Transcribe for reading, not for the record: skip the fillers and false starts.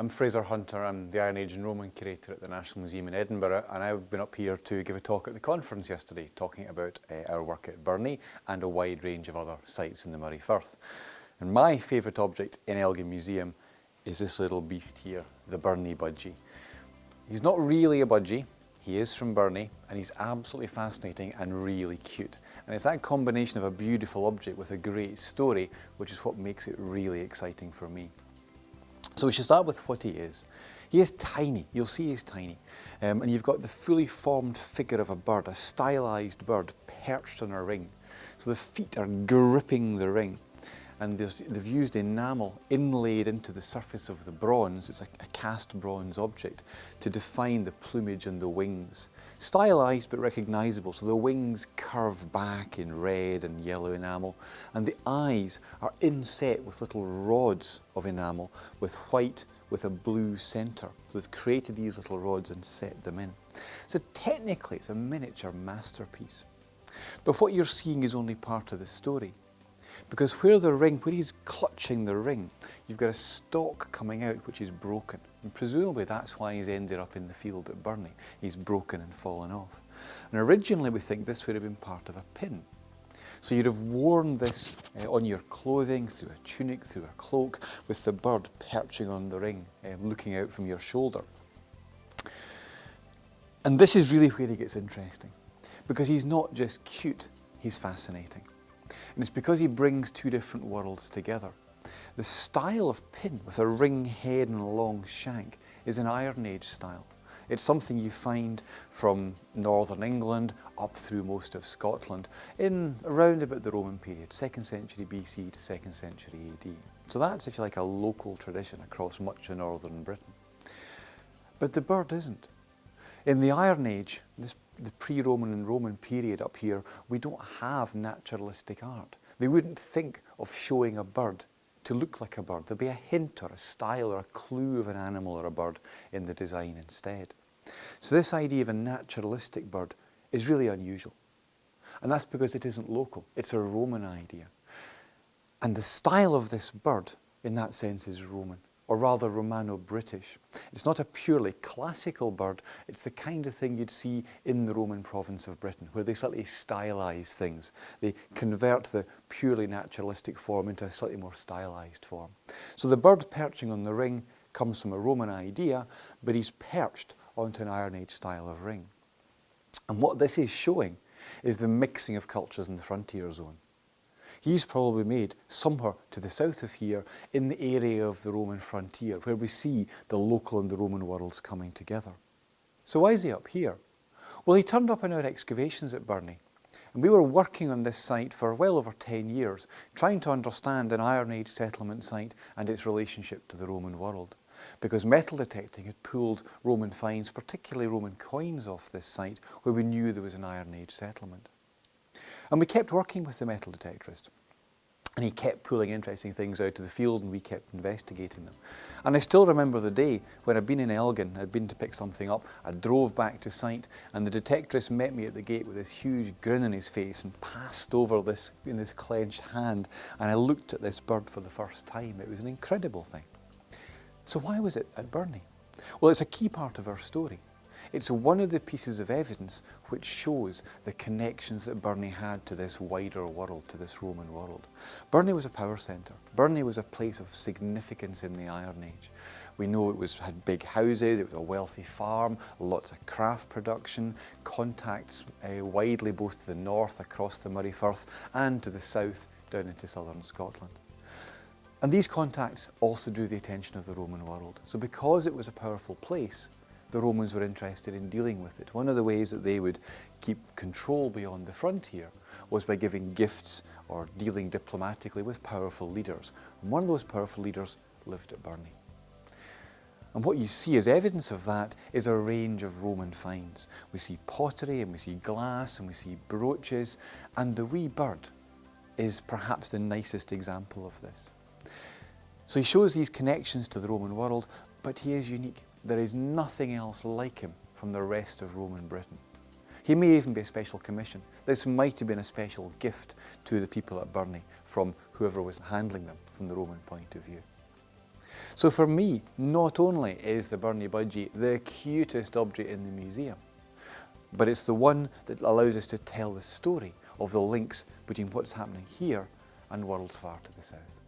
I'm Fraser Hunter. I'm the Iron Age and Roman Curator at the National Museum in Edinburgh, and I've been up here to give a talk at the conference yesterday talking about our work at Birnie and a wide range of other sites in the Moray Firth. And my favourite object in Elgin Museum is this little beast here, the Birnie Budgie. He's not really a budgie, he is from Birnie, and he's absolutely fascinating and really cute. And it's that combination of a beautiful object with a great story which is what makes it really exciting for me. So we should start with what he is. He is tiny, you'll see he's tiny. And you've got the fully formed figure of a bird, a stylised bird perched on a ring. So the feet are gripping the ring. And they've used enamel inlaid into the surface of the bronze, it's a cast bronze object, to define the plumage and the wings. Stylised but recognisable, so the wings curve back in red and yellow enamel, and the eyes are inset with little rods of enamel with white with a blue centre. So they've created these little rods and set them in. So technically it's a miniature masterpiece. But what you're seeing is only part of the story. Because where he's clutching the ring, you've got a stalk coming out which is broken. And presumably that's why he's ended up in the field at Birnie. He's broken and fallen off. And originally we think this would have been part of a pin. So you'd have worn this on your clothing, through a tunic, through a cloak, with the bird perching on the ring, looking out from your shoulder. And this is really where he gets interesting. Because he's not just cute, he's fascinating. And it's because he brings two different worlds together. The style of pin with a ring head and a long shank is an Iron Age style. It's something you find from northern England up through most of Scotland in around about the Roman period, 2nd century BC to 2nd century AD. So that's, if you like, a local tradition across much of northern Britain. But the bird isn't. In the Iron Age, the pre-Roman and Roman period up here, we don't have naturalistic art. They wouldn't think of showing a bird to look like a bird. There'd be a hint or a style or a clue of an animal or a bird in the design instead. So this idea of a naturalistic bird is really unusual. And that's because it isn't local. It's a Roman idea. And the style of this bird, in that sense, is Roman, or rather Romano-British. It's not a purely classical bird, it's the kind of thing you'd see in the Roman province of Britain, where they slightly stylise things. They convert the purely naturalistic form into a slightly more stylised form. So the bird perching on the ring comes from a Roman idea, but he's perched onto an Iron Age style of ring. And what this is showing is the mixing of cultures in the frontier zone. He's probably made somewhere to the south of here in the area of the Roman frontier where we see the local and the Roman worlds coming together. So why is he up here? Well, he turned up in our excavations at Birnie, and we were working on this site for well over 10 years, trying to understand an Iron Age settlement site and its relationship to the Roman world. Because metal detecting had pulled Roman finds, particularly Roman coins, off this site where we knew there was an Iron Age settlement. And we kept working with the metal detectorist. And he kept pulling interesting things out of the field and we kept investigating them. And I still remember the day when I'd been in Elgin, I'd been to pick something up, I drove back to site and the detectorist met me at the gate with this huge grin on his face and passed over this in this clenched hand, and I looked at this bird for the first time. It was an incredible thing. So why was it at Birnie? Well, it's a key part of our story. It's one of the pieces of evidence which shows the connections that Birnie had to this wider world, to this Roman world. Birnie was a power centre. Birnie was a place of significance in the Iron Age. We know it had big houses, it was a wealthy farm, lots of craft production, contacts widely both to the north across the Moray Firth and to the south down into southern Scotland. And these contacts also drew the attention of the Roman world. So because it was a powerful place, the Romans were interested in dealing with it. One of the ways that they would keep control beyond the frontier was by giving gifts or dealing diplomatically with powerful leaders. And one of those powerful leaders lived at Birnie. And what you see as evidence of that is a range of Roman finds. We see pottery and we see glass and we see brooches, and the wee bird is perhaps the nicest example of this. So he shows these connections to the Roman world, but he is unique. There is nothing else like him from the rest of Roman Britain. He may even be a special commission. This might have been a special gift to the people at Birnie from whoever was handling them from the Roman point of view. So for me, not only is the Birnie Budgie the cutest object in the museum, but it's the one that allows us to tell the story of the links between what's happening here and worlds far to the south.